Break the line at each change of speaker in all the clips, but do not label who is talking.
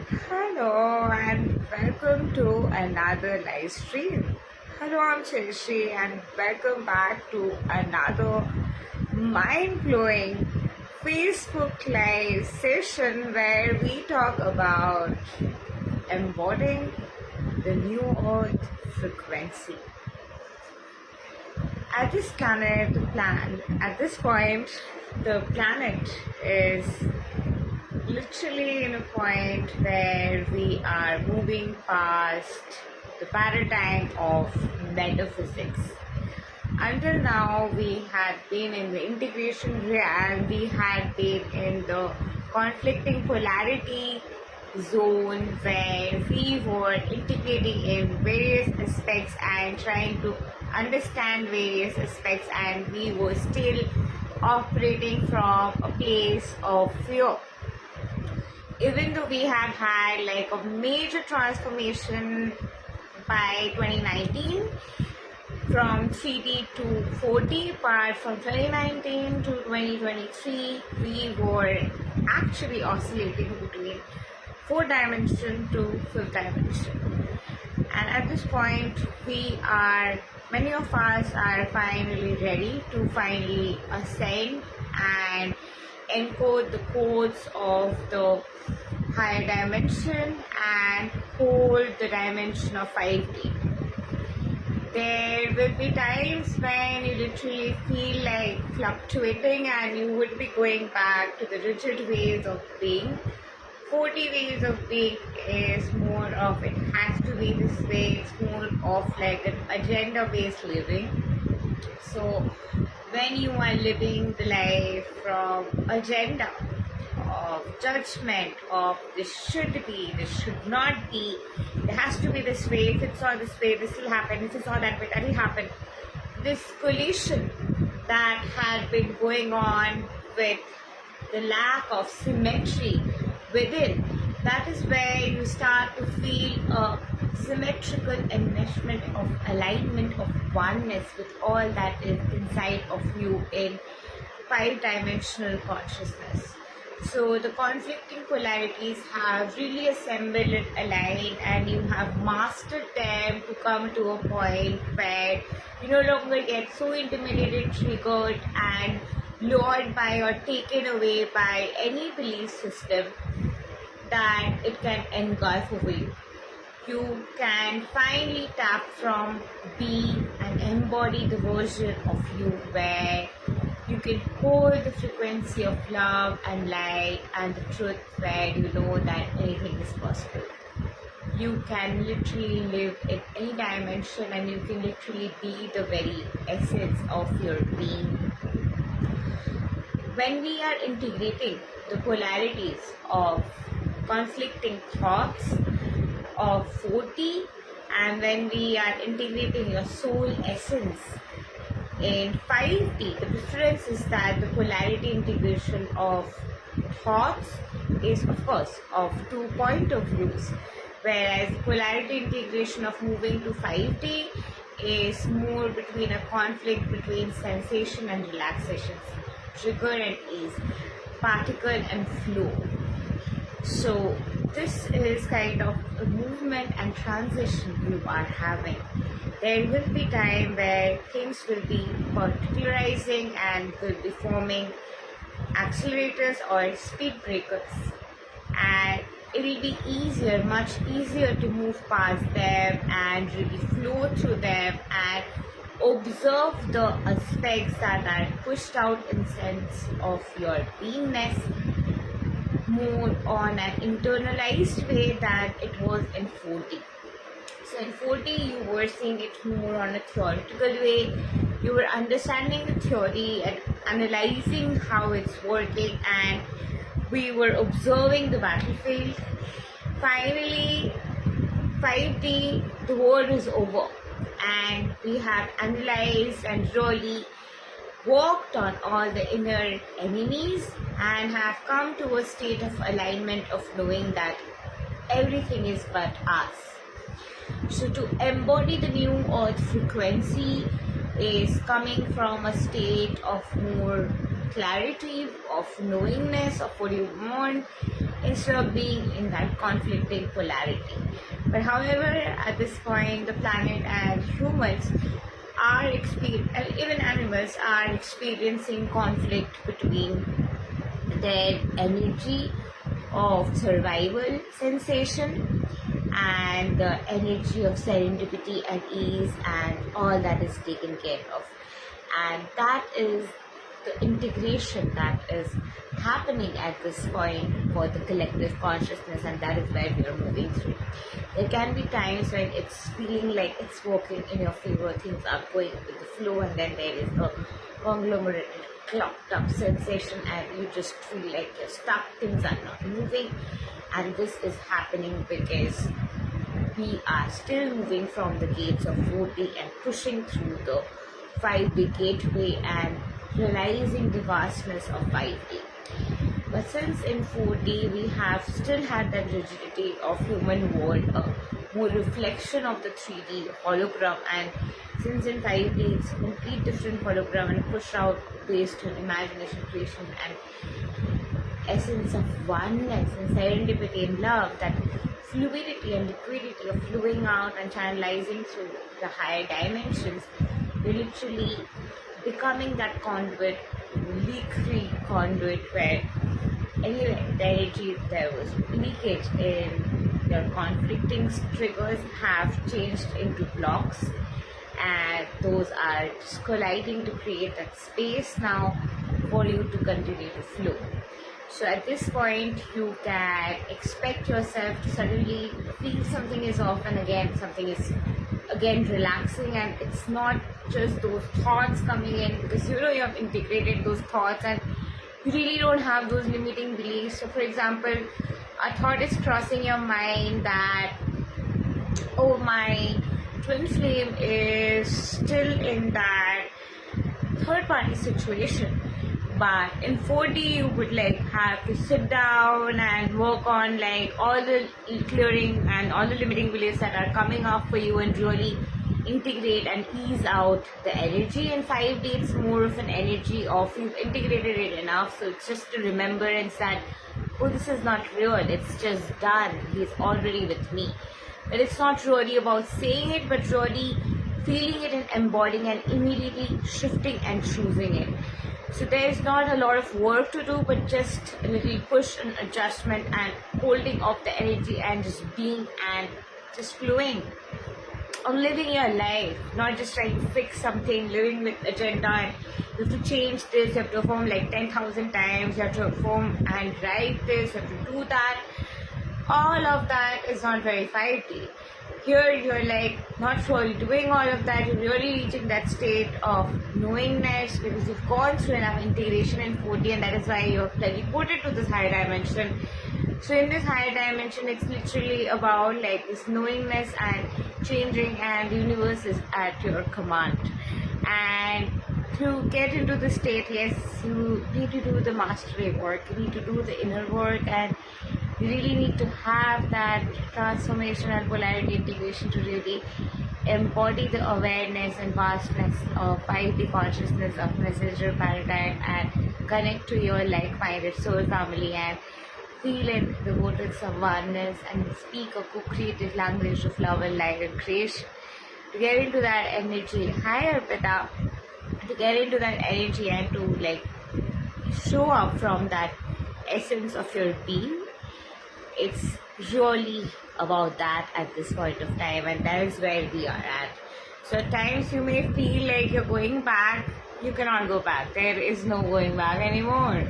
Hello and welcome to another live stream. Hello, I'm Chelsea and welcome back to another mind-blowing Facebook live session where we talk about embodying the new earth frequency. At this point, the planet is literally in a point where we are moving past the paradigm of metaphysics. Until now, we had been in the integration realm, we had been in the conflicting polarity zone where we were integrating in various aspects and trying to understand various aspects, and we were still operating from a place of fear. Even though we have had like a major transformation by 2019 from 3D to 4D, but from 2019 to 2023 we were actually oscillating between 4th dimension to 5th dimension. And at this point many of us are finally ready to finally ascend and encode the codes of the higher dimension and hold the dimension of 5D. There will be times when you literally feel like fluctuating and you would be going back to the rigid ways of being. 4D ways of being is more of it has to be this way, it's more of like an agenda-based living. So when you are living the life from agenda of judgment of this should be, this should not be, it has to be this way, if it's not this way, this will happen, if it's not that way, that will happen. This collision that had been going on with the lack of symmetry within, that is where you start to feel a symmetrical enmeshment of alignment of oneness with all that is inside of you in 5-dimensional consciousness. So the conflicting polarities have really assembled and aligned, and you have mastered them to come to a point where you no longer get so intimidated, triggered and lured by or taken away by any belief system that it can engulf over you. You can finally tap from, be and embody the version of you where you can hold the frequency of love and light and the truth, where you know that anything is possible. You can literally live in any dimension and you can literally be the very essence of your being. When we are integrating the polarities of conflicting thoughts of 4D, and when we are integrating your soul essence in 5D, the difference is that the polarity integration of thoughts is of course of 2 point of views, whereas polarity integration of moving to 5D is more between a conflict between sensation and relaxation, trigger and ease, particle and flow. So this is kind of a movement and transition you are having. There will be time where things will be particularizing and will be forming accelerators or speed breakers, and it will be easier, much easier to move past them and really flow through them and observe the aspects that are pushed out in sense of your beingness more on an internalized way than it was in 4D. So in 4D you were seeing it more on a theoretical way. You were understanding the theory and analyzing how it's working, and we were observing the battlefield. Finally, 5D, the war is over, and we have analyzed and really worked on all the inner enemies and have come to a state of alignment of knowing that everything is but us. So to embody the new earth frequency is coming from a state of more clarity, of knowingness of what you want. instead of being in that conflicting polarity. But however, at this point, the planet and humans are even animals are experiencing conflict between their energy of survival sensation and the energy of serendipity and ease and all that is taken care of. And that is the integration that is happening at this point for the collective consciousness, and that is where we are moving through. There can be times when it's feeling like it's working in your favor, things are going with the flow, and then there is a conglomerated clocked up sensation and you just feel like you're stuck, things are not moving. And this is happening because we are still moving from the gates of 4D and pushing through the 5D gateway and realizing the vastness of 5D. But since in 4D we have still had that rigidity of human world, a more reflection of the 3D hologram, and since in 5D it's a complete different hologram and push out based on imagination, creation and essence of oneness and serendipity and love, that fluidity and liquidity of flowing out and channelizing through the higher dimensions, you're literally becoming that conduit, leak-free conduit, where anyway the energy, there was leakage in your conflicting triggers have changed into blocks, and those are just colliding to create that space now for you to continue to flow. So at this point you can expect yourself to suddenly feel something is off, and again something is again relaxing, and it's not just those thoughts coming in, because you have integrated those thoughts and you really don't have those limiting beliefs. So for example, a thought is crossing your mind that, oh, my twin flame is still in that third party situation. But in 4D you would have to sit down and work on all the clearing and all the limiting beliefs that are coming up for you and really integrate and ease out the energy. In 5D it's more of an energy of you've integrated it enough, so it's just a remembrance that, oh, this is not real, it's just done, he's already with me. But it's not really about saying it, but really feeling it and embodying and immediately shifting and choosing it. So there's not a lot of work to do, but just a little push and adjustment and holding of the energy and just being and just flowing on living your life, not just trying to fix something, living with agenda and you have to change this, you have to perform 10,000 times, you have to perform and write this, you have to do that. All of that is not very 5D. Here you're not really doing all of that, you're really reaching that state of knowingness because you've gone through enough integration in 4D, and that is why you're teleported to this higher dimension. So in this higher dimension, it's literally about this knowingness and changing, and the universe is at your command. And to get into the state, yes, you need to do the mastery work, you need to do the inner work, and you really need to have that transformation and polarity integration to really embody the awareness and vastness of 5D consciousness of messenger paradigm and connect to your like-minded soul family and feel in the vortex of oneness and speak a co-creative language of love and light and creation. To get into that energy, higher Pita, to get into that energy and to show up from that essence of your being, it's really about that at this point of time, and that is where we are at. So at times you may feel like you're going back. You cannot go back. There is no going back anymore.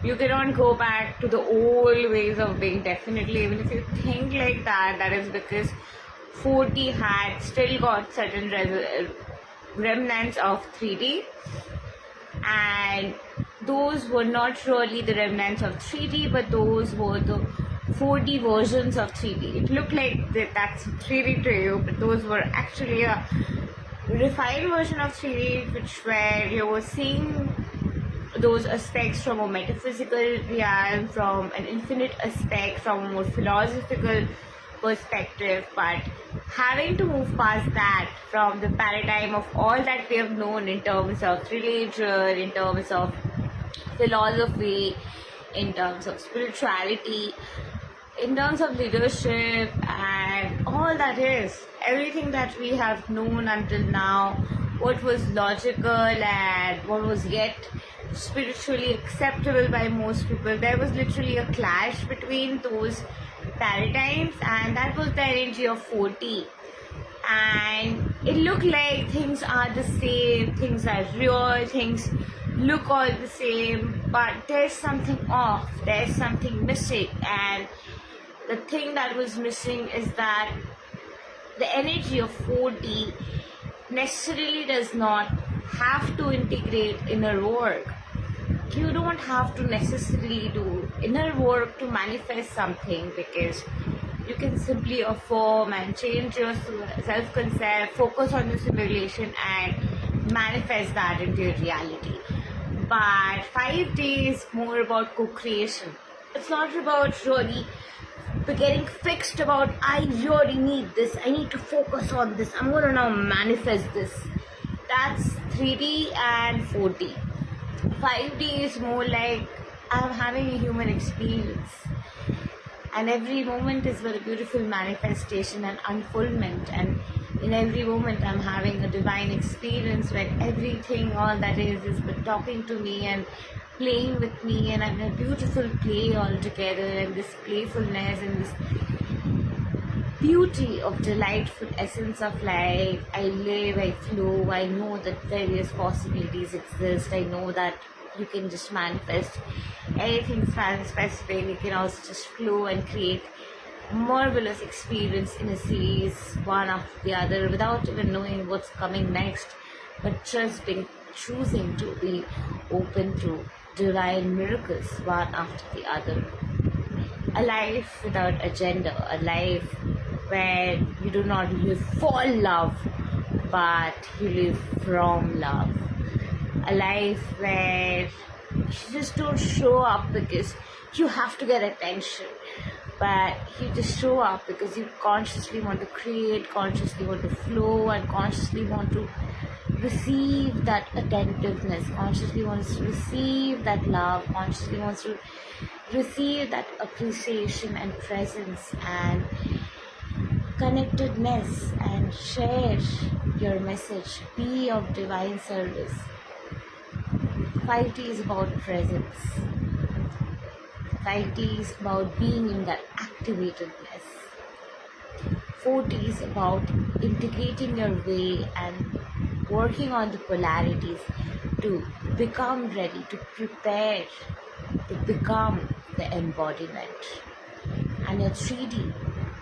You cannot go back to the old ways of being. Definitely, even if you think like that, that is because 4D had still got certain remnants of 3D, and those were not really the remnants of 3D, but those were the 4D versions of 3D. It looked like that's 3D to you, but those were actually a refined version of 3D, where you were seeing those aspects from a metaphysical realm, from an infinite aspect, from a more philosophical perspective, but having to move past that from the paradigm of all that we have known in terms of religion, in terms of philosophy, in terms of spirituality, in terms of leadership, and all that is everything that we have known until now, what was logical and what was yet spiritually acceptable by most people. There was literally a clash between those paradigms, and that was the energy of 40. And it looked like things are the same, things are real, things look all the same, but there's something off, there's something missing. And the thing that was missing is that the energy of 40 necessarily does not have to integrate inner work. You don't have to necessarily do inner work to manifest something, because you can simply affirm and change your self-concept, focus on the simulation and manifest that into your reality. But 5D is more about co-creation. It's not about really getting fixed about, I really need this, I need to focus on this, I'm going to now manifest this. That's 3D and 4D. 5D is more like, I'm having a human experience, and every moment is but a beautiful manifestation and unfoldment, and in every moment I'm having a divine experience where everything, all that is but talking to me and playing with me, and I'm in a beautiful play altogether, and this playfulness and this beauty of delightful essence of life. I live, I flow, I know that various possibilities exist, I know that you can just manifest anything specific, you can also just flow and create marvelous experience in a series, one after the other, without even knowing what's coming next, but just choosing to be open to divine miracles one after the other. A life without agenda, a life where you do not live for love, but you live from love. A life where you just don't show up because you have to get attention, but you just show up because you consciously want to create, consciously want to flow, and consciously want to receive that attentiveness, consciously wants to receive that love, consciously wants to receive that appreciation and presence and connectedness, and share your message, be of divine service. 5D is about presence. 5D is about being in that activatedness. 4D is about integrating your way and working on the polarities to become ready, to prepare, to become the embodiment. And your 3D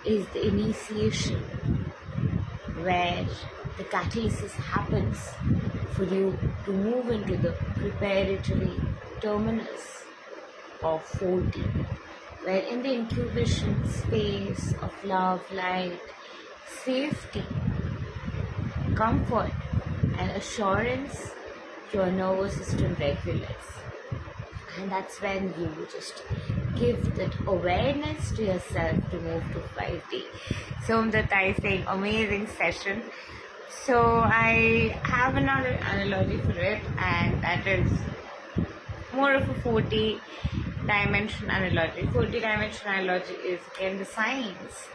is the initiation, where the catalysis happens for you to move into the preparatory terminus of 4D, where in the incubation space of love, light, safety, comfort and assurance, your nervous system regulates. And that's when you just give that awareness to yourself to move to 5D. So that I think amazing session. So I have another analogy for it, and that is more of a 40 dimension analogy. 40 dimension analogy is again the science.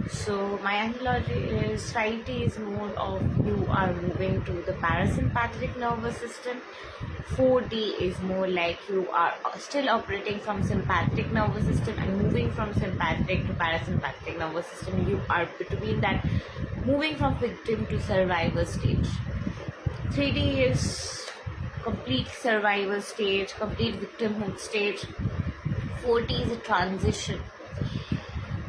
So my analogy is 5D is more of you are moving to the parasympathetic nervous system. 4D is more like you are still operating from sympathetic nervous system and moving from sympathetic to parasympathetic nervous system. You are between that, moving from victim to survivor stage. 3D is complete survivor stage, complete victimhood stage. 4D is a transition,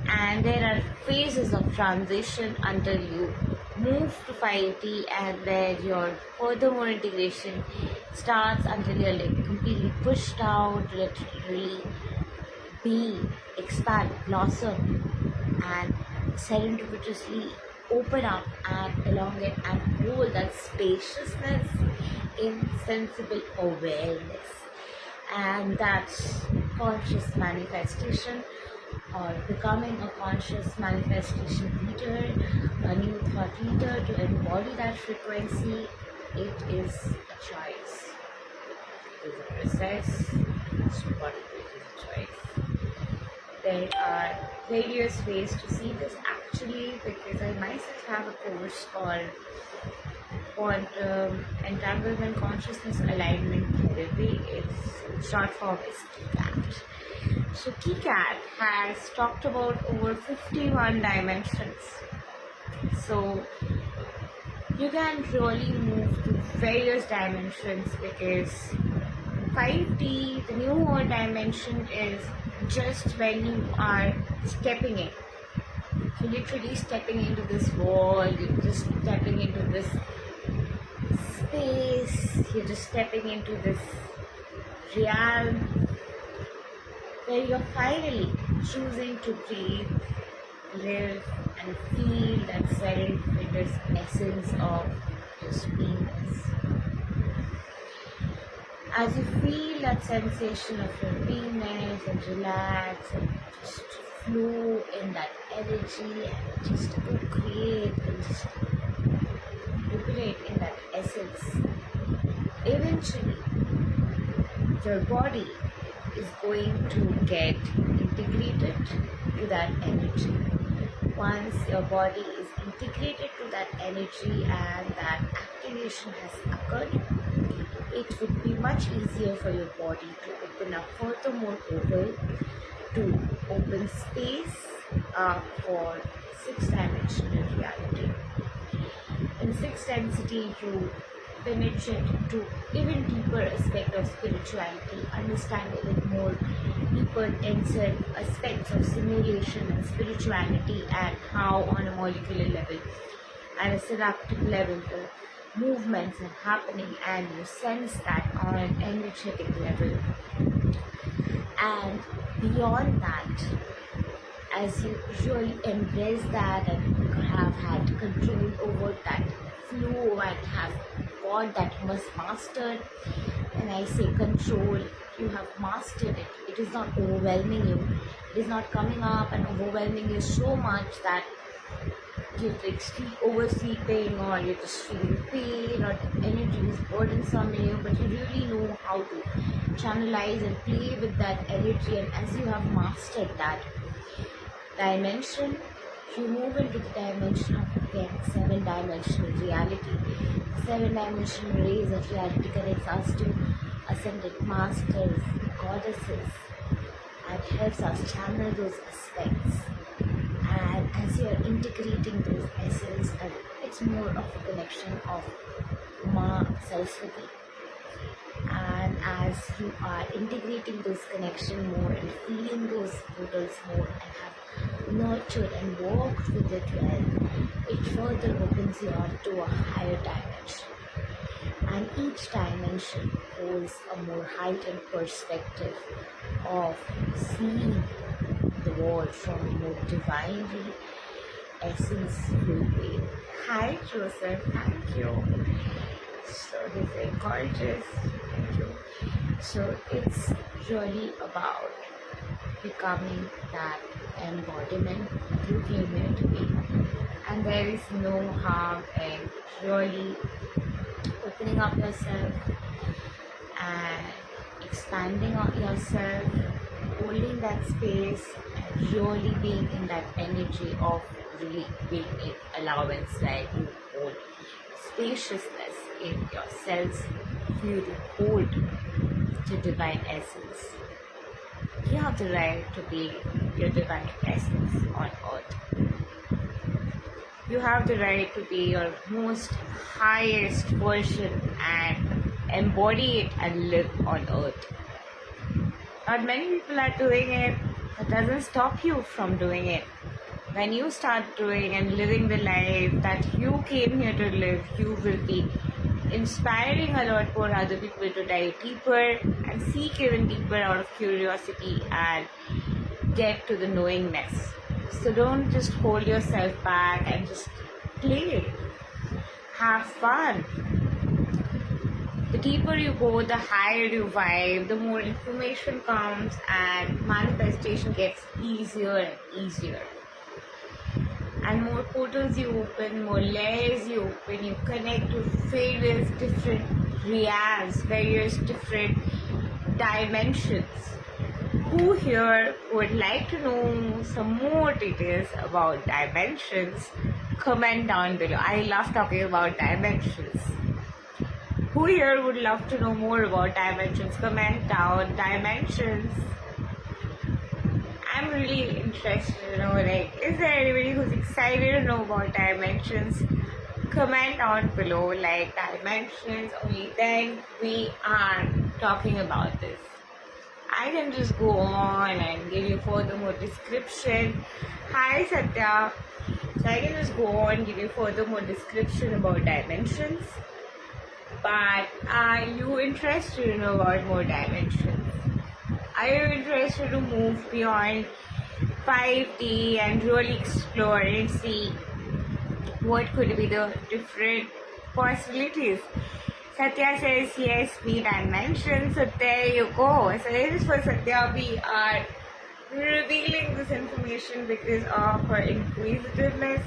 and there are phases of transition until you move to 5D, and where your furthermore integration starts until you're like completely pushed out, literally be, expand, blossom, and serendipitously open up and elongate and hold that spaciousness in sensible awareness. And that's conscious manifestation, or becoming a conscious manifestation leader, a new thought leader, to embody that frequency. It is a choice. It is a process. It's what it is. choice. There are various ways to see this actually, because I myself have a course called Quantum Entanglement Consciousness Alignment Therapy. Its short form is KCAT. So KCAT has talked about over 51 dimensions. So you can really move to various dimensions, because 5D, the newer dimension, is just when you are stepping in. So literally stepping into this wall, you're just stepping into this space, you're just stepping into this realm where you're finally choosing to breathe, live, and feel that serendipitous essence of just beingness. As you feel that sensation of your beingness and relax and just flow in that energy and just co-create and just liberate in that essence, eventually your body is going to get integrated to that energy. Once your body is integrated to that energy and that activation has occurred, it would be much easier for your body to open up furthermore portal to open space for six-dimensional reality. In sixth density, you penetrate to even deeper aspect of spirituality, understand even more deeper denser aspects of simulation and spirituality, and how on a molecular level and a synaptic level the movements are happening, and you sense that on an energetic level. And beyond that, as you really embrace that and have had control over that flow and have got that much mastered, when I say control, you have mastered it. It is not overwhelming you. It is not coming up and overwhelming you so much that you're like oversleeping, or you're just feeling pain, or the energy is burdensome in you, but you really know how to channelize and play with that energy. And as you have mastered that dimension, you move into the dimension of, again, seven-dimensional reality. Seven-dimensional rays of reality connects us to ascended masters, goddesses, and helps us channel those aspects. And as you are integrating those essence, and it's more of a connection of Ma Saraswati. And as you are integrating those connections more and feeling those portals more and have nurtured and walked with it well, it further opens you up to a higher dimension. And each dimension holds a more heightened perspective of seeing the world from a more divinely essence-filled way. Hi Joseph, thank you. So he's very gorgeous. Thank you. So it's really about becoming that embodiment you came here to be. And there is no harm in really opening up yourself and expanding on yourself, holding that space, and really being in that energy of really being in allowance, where you hold spaciousness in yourselves, for you to hold the divine essence. You have the right to be your divine essence on earth. You have the right to be your most highest version and embody it and live on earth. Not many people are doing it. That doesn't stop you from doing it. When you start doing and living the life that you came here to live, you will be inspiring a lot more other people to dive deeper and seek even deeper out of curiosity and get to the knowingness. So don't just hold yourself back and just play. Have fun. The deeper you go, the higher you vibe, the more information comes and manifestation gets easier and easier. And more portals you open, more layers you open, you connect to various different realms, various different dimensions. Who here would like to know some more details about dimensions? Comment down below. I love talking about dimensions. Who here would love to know more about dimensions? Comment down dimensions. I'm really interested to know, like, is there anybody who's excited to know about dimensions? Comment down below, like, dimensions, only then we are talking about this. I can just go on and give you further more description. Hi Satya. So I can just go on and give you further more description about dimensions. But are you interested to know about more dimensions? Are you interested to move beyond 5D and really explore and see what could be the different possibilities? Satya says yes, we dimensions. So there you go. So this is for Satya. We are revealing this information because of her inquisitiveness.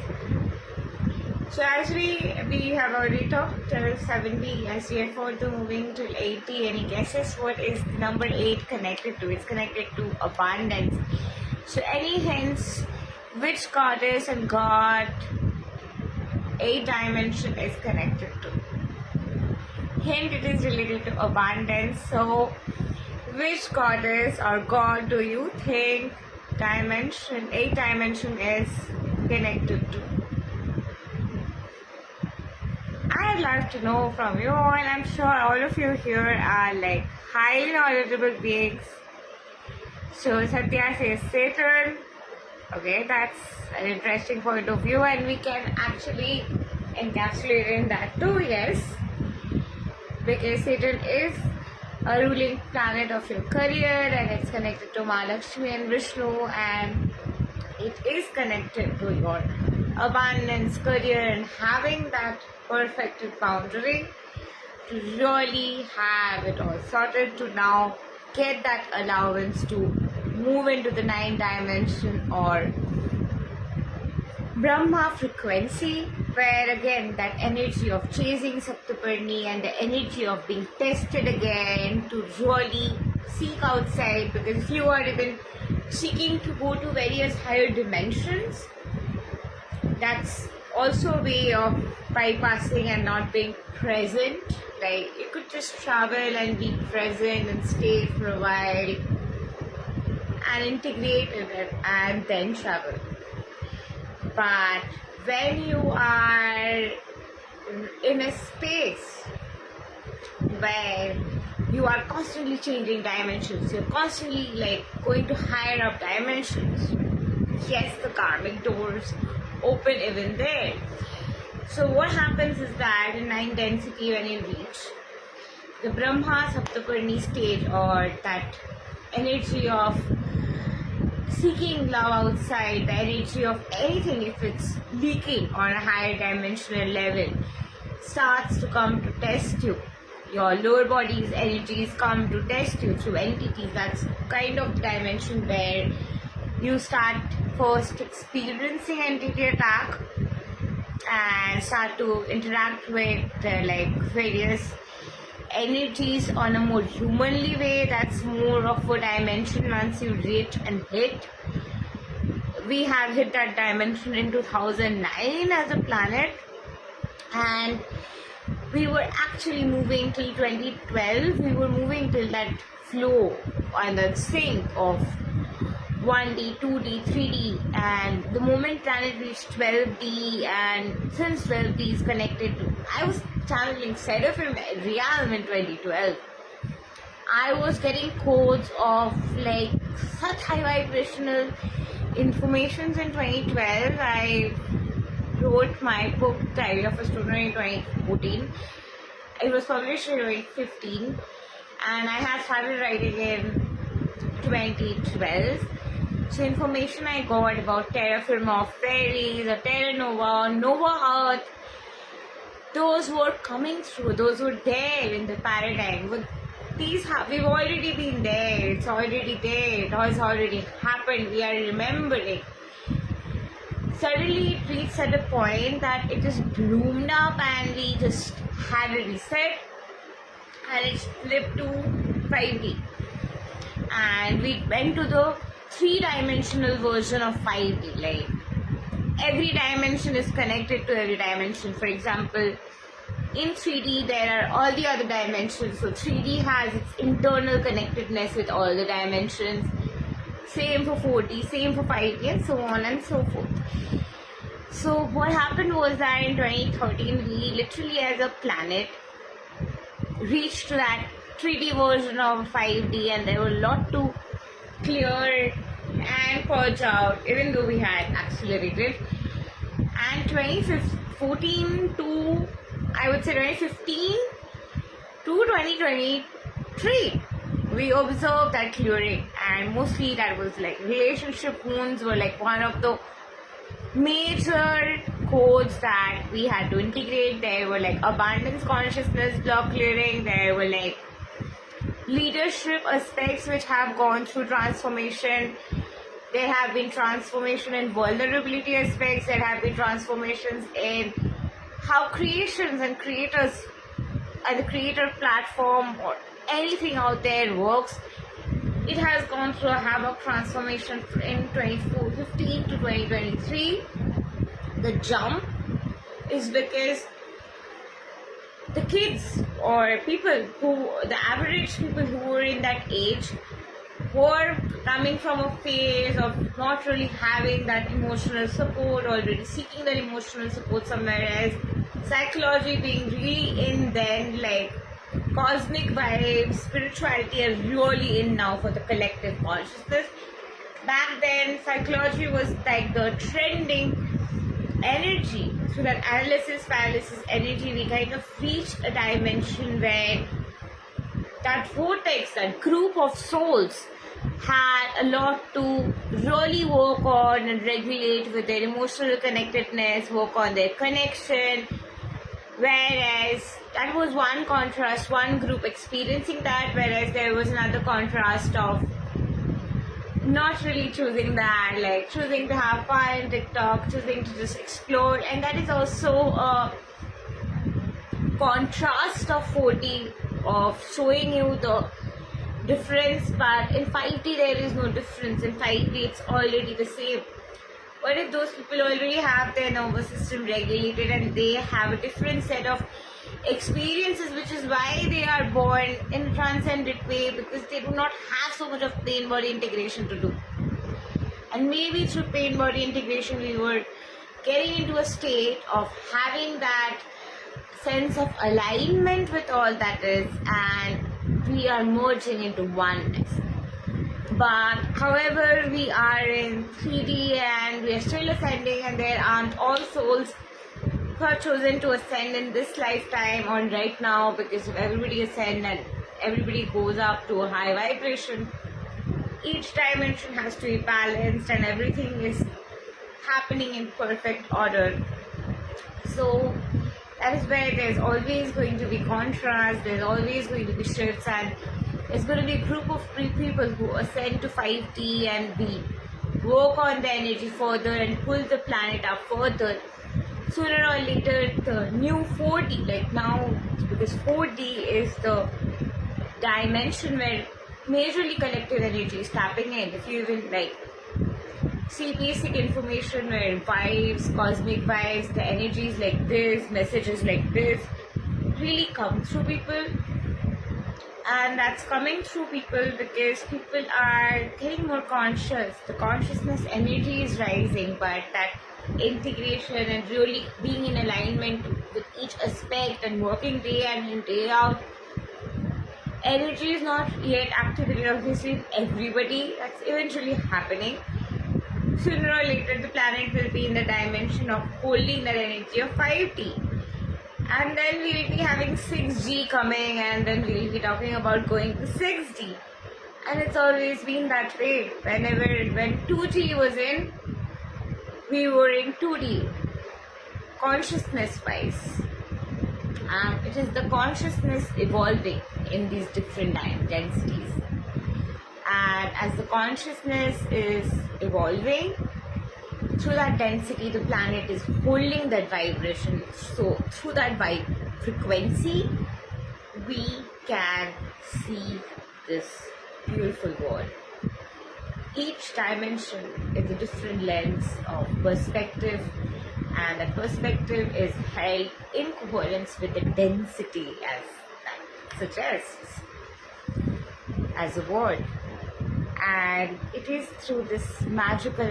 So as we have already talked till 70, as we are further moving till 80, any guesses what is number 8 connected to? It's connected to abundance. So any hints which goddess and god 8 dimension is connected to? Hint, it is related to abundance. So which goddess or god do you think 8 dimension is connected to? I'd like to know from you, and I'm sure all of you here are like highly knowledgeable beings. So Satya says Saturn. Okay, that's an interesting point of view, and we can actually encapsulate in that too, yes. Because Saturn is a ruling planet of your career, and it's connected to Mahalakshmi and Vishnu, and it is connected to your abundance, career, and having that perfected boundary to really have it all sorted, to now get that allowance to move into the 9th dimension or Brahma frequency, where again that energy of chasing Saptaparni and the energy of being tested again to really seek outside, because if you are even seeking to go to various higher dimensions, that's also a way of bypassing and not being present. Like you could just travel and be present and stay for a while and integrate in it and then travel. But when you are in a space where you are constantly changing dimensions, you're constantly like going to higher up dimensions, yes, the karmic doors open even there. So what happens is that in 9th density, when you reach the Brahma Saptaparni stage, or that energy of seeking love outside, the energy of anything, if it's leaking on a higher dimensional level, starts to come to test you. Your lower body's energies come to test you through entities. That's kind of the dimension where you start first experiencing entity attack and start to interact with like various energies on a more humanly way. That's more of a dimension once you reach and hit. We have hit that dimension in 2009 as a planet, and we were actually moving till 2012. We were moving till that flow and that sync of 1D, 2D, 3D, and the moment planet reached 12D, and since 12D is connected to, I was channeling Seraphim realm in 2012. I was getting codes of like such high vibrational informations in 2012. I wrote my book Diary of a Student in 2014. It was published in 2015, and I had started writing in 2012. So information I got about terraform of fairies, or Terra Nova, Nova Earth, those were coming through, those were there in the paradigm. But we've already been there, it's already there, it has already happened, we are remembering. Suddenly it reached at a point that it just bloomed up, and we just had a reset, and it slipped to 5D. and we went to the three-dimensional version of 5D. Like every dimension is connected to every dimension. For example, in 3D there are all the other dimensions, so 3D has its internal connectedness with all the dimensions. Same for 4D, same for 5D, and so on and so forth. So what happened was that in 2013 we literally as a planet reached to that 3D version of 5D, and there were a lot to clear and purge out, even though we had accelerated. And 2014 to, I would say 2015 to 2023, we observed that clearing, and mostly that was like relationship wounds were like one of the major codes that we had to integrate. There were like abundance consciousness block clearing, there were like leadership aspects which have gone through transformation. There have been transformation in vulnerability aspects, there have been transformations in how creations and creators and the creator platform or anything out there works. It has gone through a havoc transformation in 2015 to 2023. The jump is because the kids or people who, the average people who were in that age, were coming from a phase of not really having that emotional support, already seeking that emotional support somewhere else. Psychology being really in then, like cosmic vibes, spirituality are really in now for the collective consciousness. Back then, psychology was like the trending energy. Through that analysis paralysis energy, we kind of reached a dimension where that vortex, that group of souls, had a lot to really work on and regulate with their emotional connectedness, work on their connection. Whereas that was one contrast, one group experiencing that, whereas there was another contrast of not really choosing that, like choosing to have fun, TikTok, choosing to just explore. And that is also a contrast of 4D, of showing you the difference, but in 5D there is no difference. In 5D it's already the same. But if those people already have their nervous system regulated and they have a different set of experiences, which is why they are born in a transcendent way, because they do not have so much of pain body integration to do. And maybe through pain body integration we were getting into a state of having that sense of alignment with all that is, and we are merging into oneness. But however, we are in 3D and we are still ascending, and there aren't all souls who are chosen to ascend in this lifetime or right now, because if everybody ascends and everybody goes up to a high vibration, each dimension has to be balanced and everything is happening in perfect order. So that is where there's always going to be contrast, there's always going to be shifts, and there's going to be a group of people who ascend to 5D and we work on the energy further and pull the planet up further. Sooner or later, the new 4D, like now, because 4D is the dimension where majorly collective energy is tapping in. If you even like see basic information where vibes, cosmic vibes, the energies like this, messages like this really come through people. And that's coming through people because people are getting more conscious. The consciousness energy is rising, but that integration and really being in alignment with each aspect and working day in and day out, energy is not yet activated obviously in everybody. That's eventually happening. Sooner or later the planet will be in the dimension of holding that energy of 5D, and then we'll be having 6G coming, and then we'll be talking about going to 6D. And it's always been that way. When 2G was in, we were in 2D consciousness wise. It is the consciousness evolving in these different densities, and as the consciousness is evolving through that density, the planet is holding that vibration. So through that frequency, we can see this beautiful word. Each dimension is a different lens of perspective, and that perspective is held in coherence with the density, as that suggests, as a word. And it is through this magical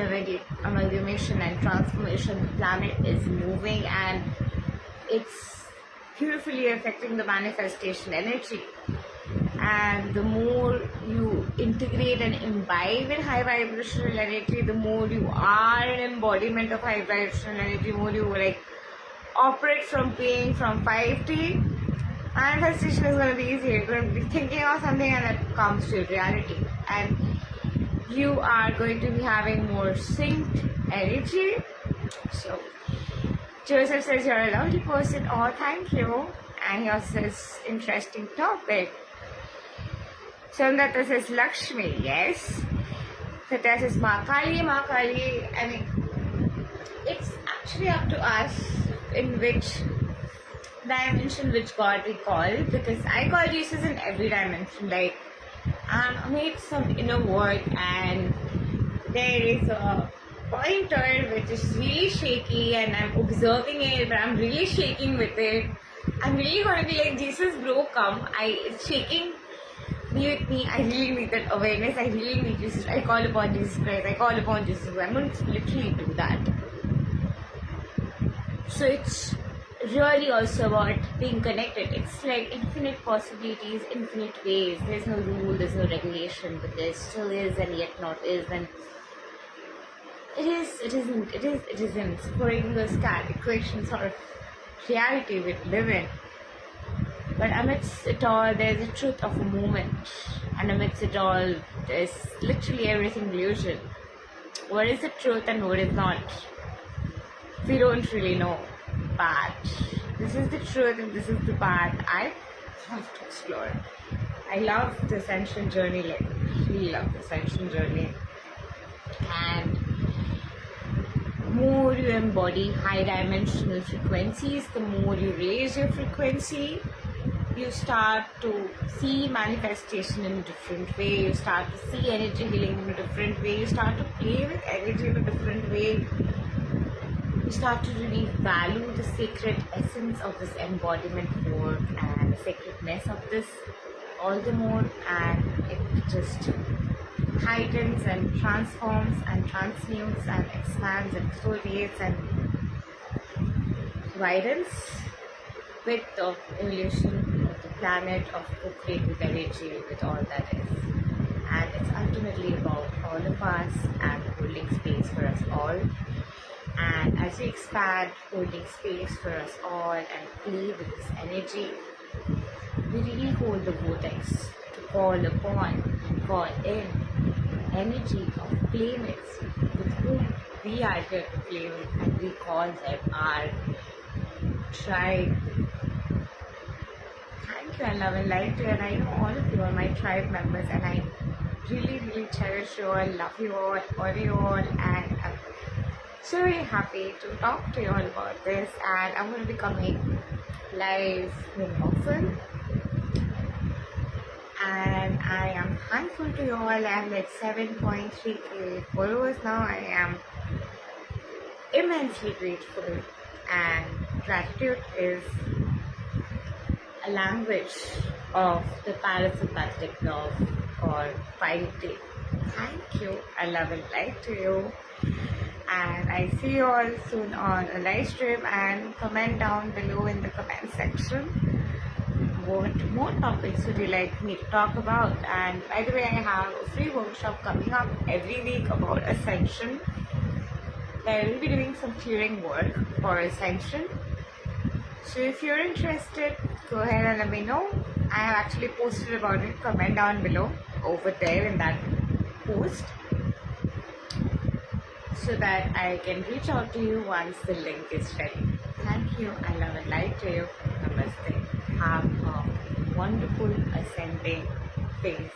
amalgamation and transformation the planet is moving, and it's beautifully affecting the manifestation energy. And the more you integrate and imbibe in high vibrational energy, the more you are an embodiment of high vibrational energy, more you like operate from being from 5D. Manifestation is going to be easier. You're going to be thinking of something and it comes to reality. And you are going to be having more synced energy. So, Joseph says you're a lovely person. Oh, thank you. And he also says, interesting topic. Sandata says Lakshmi, yes. Satya says Makali. I mean, it's actually up to us in which dimension which God we call, because I call Jesus in every dimension. Like, I made some inner work, and there is a pointer which is really shaky, and I'm observing it, but I'm really shaking with it. I'm really going to be like, Jesus, bro, come. It's shaking. Be with me. I really need that awareness. I really need Jesus. I call upon Jesus Christ. I call upon Jesus. I'm going to literally do that. So it's really also about being connected. It's like infinite possibilities, infinite ways. There's no rule, there's no regulation, but there still is and yet not is. And it isn't. Scoring the stat equation sort of reality we live in. But amidst it all, there's a truth of a moment. And amidst it all, there's literally everything illusion. What is the truth and what is not? We don't really know. But this is the truth and this is the path I love to explore. I love the ascension journey, like really love the ascension journey. And more you embody high dimensional frequencies, the more you raise your frequency, you start to see manifestation in a different way, you start to see energy healing in a different way, you start to play with energy in a different way, you start to really value the sacred essence of this embodiment work and the sacredness of this all the more, and it just heightens and transforms and transmutes and expands and exfoliates and widens with the evolution of the planet of co-creative energy with all that is. And it's ultimately about all of us and holding space for us all. And as we expand holding space for us all and play with this energy, we really hold the vortex to call upon and call in energy of playmates with whom we are here to play with, and we call them our tribe. Thank you, I love and like you, and I know all of you are my tribe members, and I really, really cherish you all, love you all, honor you all, and I'm so very happy to talk to you all about this. And I'm going to be coming live more often, and I am thankful to you all. I am like 7.3k followers now. I am immensely grateful, and gratitude is a language of the parasympathetic nerve or 5D. Thank you. I love and like to you. And I see you all soon on a live stream, and comment down below in the comment section what more topics would you like me to talk about. And by the way, I have a free workshop coming up every week about ascension. I will be doing some clearing work for ascension. So if you're interested, go ahead and let me know. I have actually posted about it. Comment down below over there in that post, so that I can reach out to you once the link is ready. Thank you. I love and like to you. Namaste. Have a wonderful ascending phase.